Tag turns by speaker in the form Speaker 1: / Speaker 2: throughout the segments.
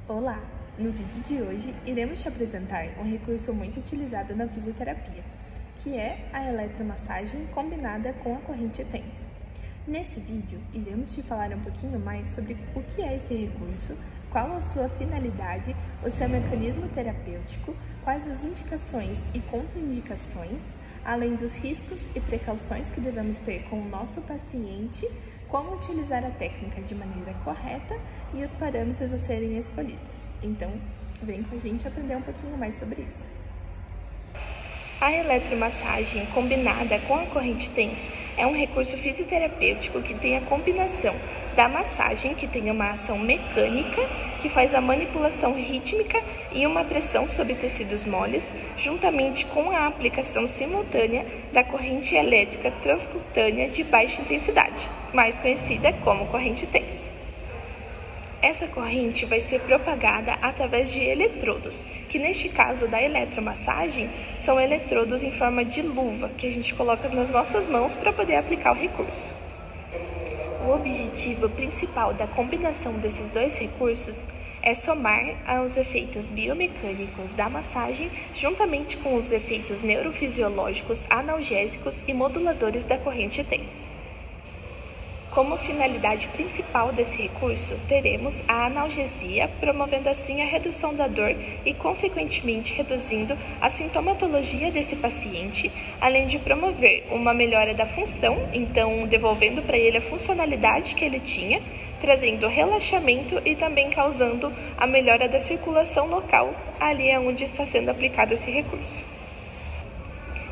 Speaker 1: Olá! No vídeo de hoje, iremos te apresentar um recurso muito utilizado na fisioterapia, que é a eletromassagem combinada com a corrente TENS. Nesse vídeo, iremos te falar um pouquinho mais sobre o que é esse recurso, qual a sua finalidade, o seu mecanismo terapêutico, quais as indicações e contraindicações, além dos riscos e precauções que devemos ter com o nosso paciente, como utilizar a técnica de maneira correta e os parâmetros a serem escolhidos. Então, vem com a gente aprender um pouquinho mais sobre isso. A eletromassagem combinada com a corrente TENS é um recurso fisioterapêutico que tem a combinação da massagem, que tem uma ação mecânica, que faz a manipulação rítmica e uma pressão sobre tecidos moles, juntamente com a aplicação simultânea da corrente elétrica transcutânea de baixa intensidade, mais conhecida como corrente TENS. Essa corrente vai ser propagada através de eletrodos, que neste caso da eletromassagem, são eletrodos em forma de luva, que a gente coloca nas nossas mãos para poder aplicar o recurso. O objetivo principal da combinação desses dois recursos é somar aos efeitos biomecânicos da massagem, juntamente com os efeitos neurofisiológicos, analgésicos e moduladores da corrente TENS. Como finalidade principal desse recurso, teremos a analgesia, promovendo assim a redução da dor e, consequentemente, reduzindo a sintomatologia desse paciente, além de promover uma melhora da função, então devolvendo para ele a funcionalidade que ele tinha, trazendo relaxamento e também causando a melhora da circulação local, ali onde está sendo aplicado esse recurso.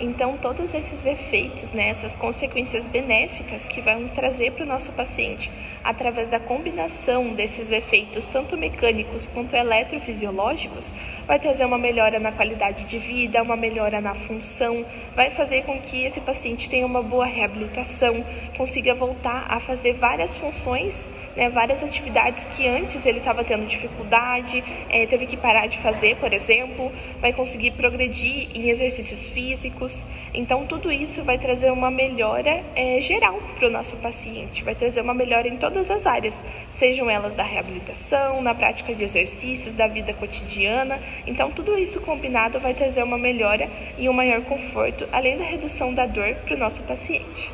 Speaker 1: Então, todos esses efeitos, essas consequências benéficas que vão trazer para o nosso paciente, através da combinação desses efeitos, tanto mecânicos quanto eletrofisiológicos, vai trazer uma melhora na qualidade de vida, uma melhora na função, vai fazer com que esse paciente tenha uma boa reabilitação, consiga voltar a fazer várias funções, várias atividades que antes ele estava tendo dificuldade, teve que parar de fazer, por exemplo, vai conseguir progredir em exercícios físicos. Então, tudo isso vai trazer uma melhora geral para o nosso paciente, vai trazer uma melhora em todas as áreas, sejam elas da reabilitação, na prática de exercícios, da vida cotidiana. Então, tudo isso combinado vai trazer uma melhora e um maior conforto, além da redução da dor para o nosso paciente.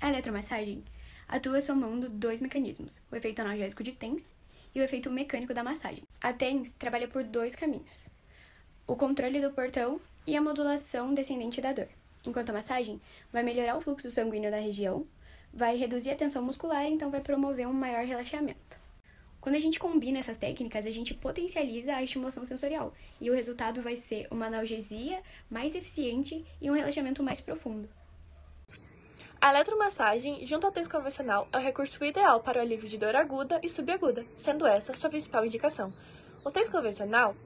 Speaker 2: A eletromassagem atua somando dois mecanismos, o efeito analgésico de TENS e o efeito mecânico da massagem. A TENS trabalha por dois caminhos: o controle do portão e a modulação descendente da dor, enquanto a massagem vai melhorar o fluxo sanguíneo na região, vai reduzir a tensão muscular, então vai promover um maior relaxamento. Quando a gente combina essas técnicas, a gente potencializa a estimulação sensorial, e o resultado vai ser uma analgesia mais eficiente e um relaxamento mais profundo.
Speaker 3: A eletromassagem, junto ao TENS convencional, é o recurso ideal para o alívio de dor aguda e subaguda, sendo essa sua principal indicação. O TENS convencional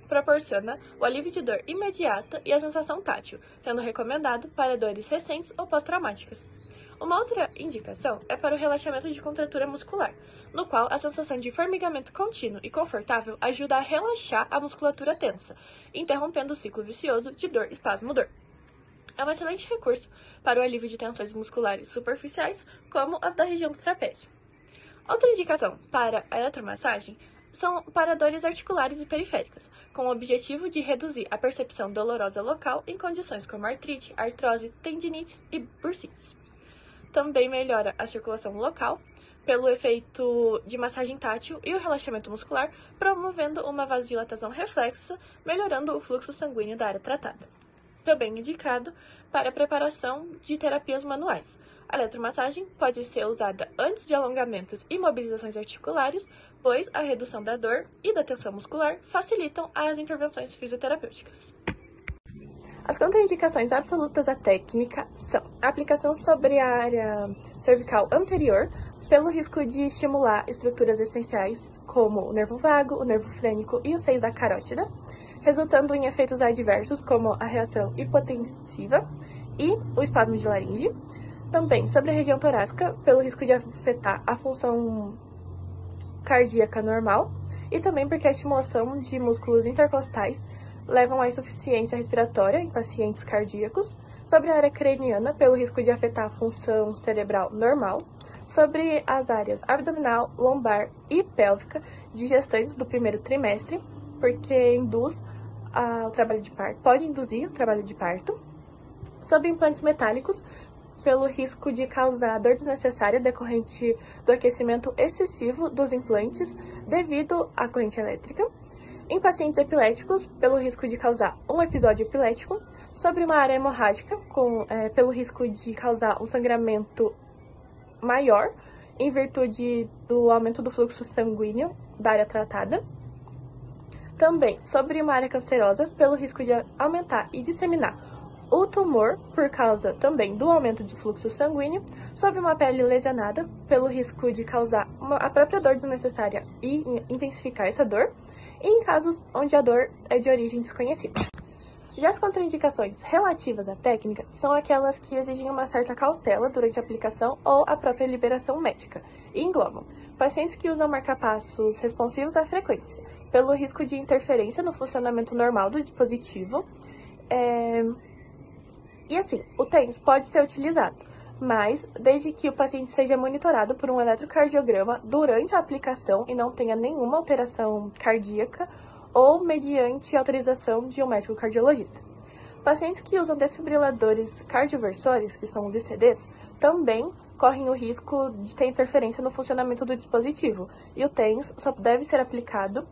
Speaker 3: proporciona o alívio de dor imediata e a sensação tátil, sendo recomendado para dores recentes ou pós-traumáticas. Uma outra indicação é para o relaxamento de contratura muscular, no qual a sensação de formigamento contínuo e confortável ajuda a relaxar a musculatura tensa, interrompendo o ciclo vicioso de dor-espasmo-dor. É um excelente recurso para o alívio de tensões musculares superficiais, como as da região do trapézio. Outra indicação para a eletromassagem são para dores articulares e periféricas, com o objetivo de reduzir a percepção dolorosa local em condições como artrite, artrose, tendinites e bursites. Também melhora a circulação local pelo efeito de massagem tátil e o relaxamento muscular, promovendo uma vasodilatação reflexa, melhorando o fluxo sanguíneo da área tratada. Também indicado para a preparação de terapias manuais. A eletromassagem pode ser usada antes de alongamentos e mobilizações articulares, pois a redução da dor e da tensão muscular facilitam as intervenções fisioterapêuticas. As contraindicações absolutas da técnica são a aplicação sobre a área cervical anterior, pelo risco de estimular estruturas essenciais como o nervo vago, o nervo frênico e os seios da carótida, resultando em efeitos adversos como a reação hipotensiva e o espasmo de laringe. Também sobre a região torácica, pelo risco de afetar a função cardíaca normal, e também porque a estimulação de músculos intercostais levam à insuficiência respiratória em pacientes cardíacos. Sobre a área craniana, pelo risco de afetar a função cerebral normal. sobre as áreas abdominal, lombar e pélvica de gestantes do primeiro trimestre, porque induz o trabalho de parto, pode induzir o trabalho de parto, sobre implantes metálicos, pelo risco de causar dor desnecessária decorrente do aquecimento excessivo dos implantes devido à corrente elétrica, em pacientes epiléticos, pelo risco de causar um episódio epilético, sobre uma área hemorrágica, pelo risco de causar um sangramento maior, em virtude do aumento do fluxo sanguíneo da área tratada. Também sobre uma área cancerosa, pelo risco de aumentar e disseminar o tumor, por causa também do aumento de fluxo sanguíneo, sobre uma pele lesionada, pelo risco de causar a própria dor desnecessária e intensificar essa dor, e em casos onde a dor é de origem desconhecida. Já as contraindicações relativas à técnica são aquelas que exigem uma certa cautela durante a aplicação ou a própria liberação médica, e englobam pacientes que usam marcapassos responsivos à frequência, pelo risco de interferência no funcionamento normal do dispositivo. E assim, o TENS pode ser utilizado, mas desde que o paciente seja monitorado por um eletrocardiograma durante a aplicação e não tenha nenhuma alteração cardíaca ou mediante autorização de um médico cardiologista. Pacientes que usam desfibriladores cardioversores, que são os ICDs, também correm o risco de ter interferência no funcionamento do dispositivo, e o TENS só deve ser aplicado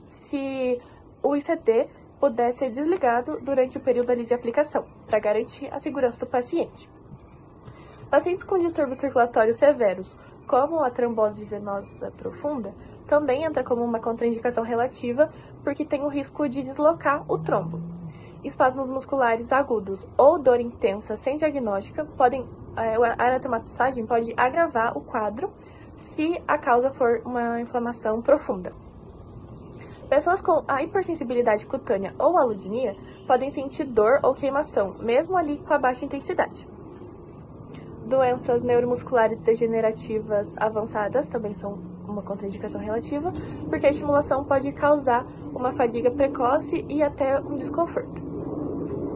Speaker 3: se o ICD puder ser desligado durante o período ali de aplicação, para garantir a segurança do paciente. Pacientes com distúrbios circulatórios severos, como a trombose venosa profunda, também entra como uma contraindicação relativa, porque tem o risco de deslocar o trombo. Espasmos musculares agudos ou dor intensa sem diagnóstica a eletromassagem pode agravar o quadro se a causa for uma inflamação profunda. Pessoas com a hipersensibilidade cutânea ou alodinia podem sentir dor ou queimação, mesmo ali com a baixa intensidade. Doenças neuromusculares degenerativas avançadas também são uma contraindicação relativa, porque a estimulação pode causar uma fadiga precoce e até um desconforto.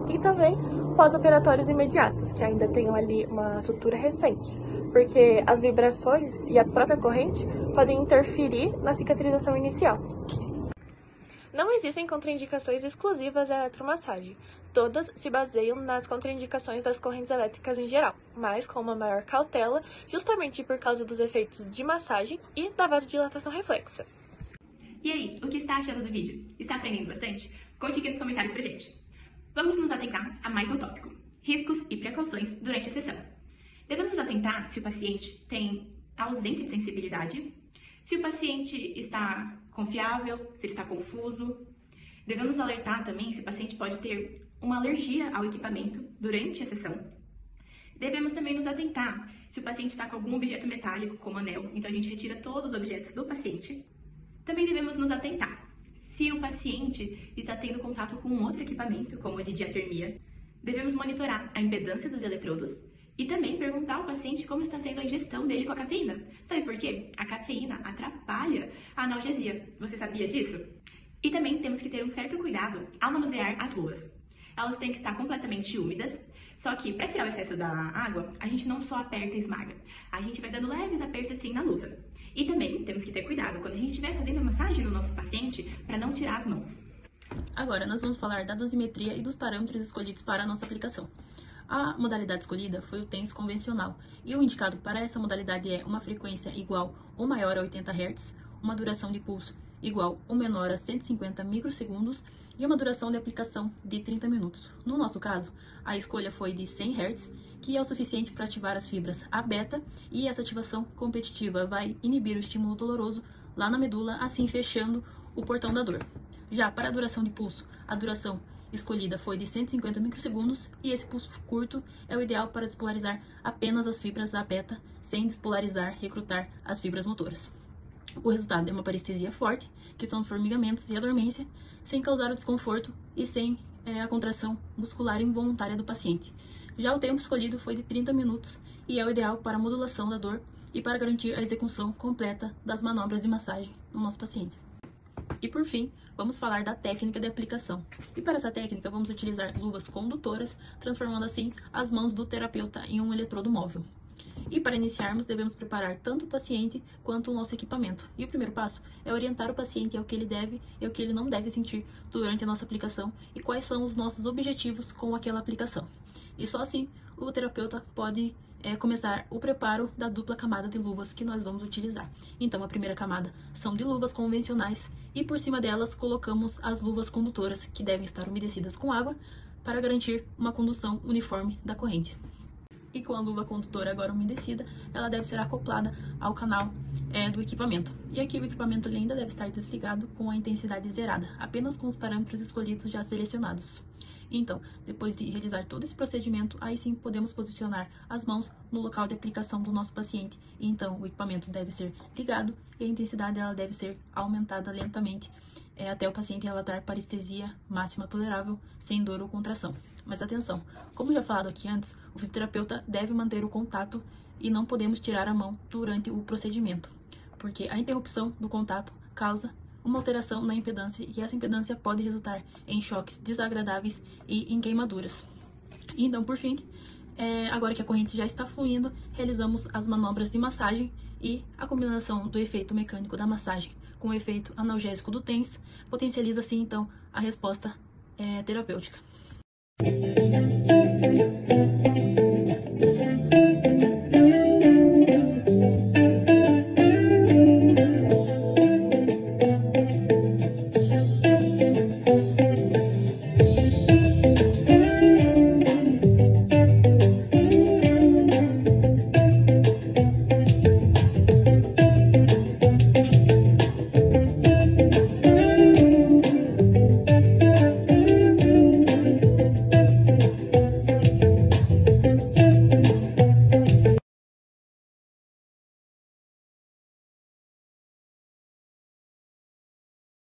Speaker 3: E também pós-operatórios imediatos, que ainda tenham ali uma sutura recente, porque as vibrações e a própria corrente podem interferir na cicatrização inicial. Não existem contraindicações exclusivas à eletromassagem. Todas se baseiam nas contraindicações das correntes elétricas em geral, mas com uma maior cautela, justamente por causa dos efeitos de massagem e da vasodilatação reflexa.
Speaker 2: E aí, o que está achando do vídeo? Está aprendendo bastante? Conte aqui nos comentários pra gente. Vamos nos atentar a mais um tópico: riscos e precauções durante a sessão. Devemos nos atentar se o paciente tem ausência de sensibilidade, se o paciente está confiável, se ele está confuso. Devemos alertar também se o paciente pode ter uma alergia ao equipamento durante a sessão. Devemos também nos atentar se o paciente está com algum objeto metálico, como anel, então a gente retira todos os objetos do paciente. Também devemos nos atentar se o paciente está tendo contato com um outro equipamento, como o de diatermia. Devemos monitorar a impedância dos eletrodos e também perguntar ao paciente como está sendo a ingestão dele com a cafeína. Sabe por quê? A cafeína atrapalha a analgesia. Você sabia disso? E também temos que ter um certo cuidado ao manusear as luvas. Elas têm que estar completamente úmidas, só que para tirar o excesso da água, a gente não só aperta e esmaga. A gente vai dando leves apertos assim na luva. E também temos que ter cuidado quando a gente estiver fazendo a massagem no nosso paciente para não tirar as mãos.
Speaker 4: Agora, nós vamos falar da dosimetria e dos parâmetros escolhidos para a nossa aplicação. A modalidade escolhida foi o TENS convencional, e o indicado para essa modalidade é uma frequência igual ou maior a 80 Hz, uma duração de pulso igual ou menor a 150 microsegundos e uma duração de aplicação de 30 minutos. No nosso caso, a escolha foi de 100 Hz, que é o suficiente para ativar as fibras A beta, e essa ativação competitiva vai inibir o estímulo doloroso lá na medula, assim fechando o portão da dor. Já para a duração de pulso, a duração escolhida foi de 150 microsegundos, e esse pulso curto é o ideal para despolarizar apenas as fibras A beta, sem despolarizar, recrutar as fibras motoras. O resultado é uma parestesia forte, que são os formigamentos e a dormência, sem causar o desconforto e sem a contração muscular involuntária do paciente. Já o tempo escolhido foi de 30 minutos e é o ideal para a modulação da dor e para garantir a execução completa das manobras de massagem no nosso paciente. E por fim, vamos falar da técnica de aplicação. E para essa técnica, vamos utilizar luvas condutoras, transformando assim as mãos do terapeuta em um eletrodo móvel. E para iniciarmos, devemos preparar tanto o paciente quanto o nosso equipamento. E o primeiro passo é orientar o paciente ao que ele deve e ao que ele não deve sentir durante a nossa aplicação e quais são os nossos objetivos com aquela aplicação. E só assim o terapeuta pode começar o preparo da dupla camada de luvas que nós vamos utilizar. Então, a primeira camada são de luvas convencionais e por cima delas colocamos as luvas condutoras, que devem estar umedecidas com água para garantir uma condução uniforme da corrente. E com a luva condutora agora umedecida, ela deve ser acoplada ao canal do equipamento. E aqui o equipamento ainda deve estar desligado com a intensidade zerada, apenas com os parâmetros escolhidos já selecionados. Então, depois de realizar todo esse procedimento, aí sim podemos posicionar as mãos no local de aplicação do nosso paciente. E então, o equipamento deve ser ligado e a intensidade ela deve ser aumentada lentamente até o paciente relatar parestesia máxima tolerável, sem dor ou contração. Mas atenção, como já falado aqui antes, o fisioterapeuta deve manter o contato e não podemos tirar a mão durante o procedimento, porque a interrupção do contato causa uma alteração na impedância e essa impedância pode resultar em choques desagradáveis e em queimaduras. Então, por fim, agora que a corrente já está fluindo, realizamos as manobras de massagem e a combinação do efeito mecânico da massagem com o efeito analgésico do TENS potencializa assim então a resposta terapêutica.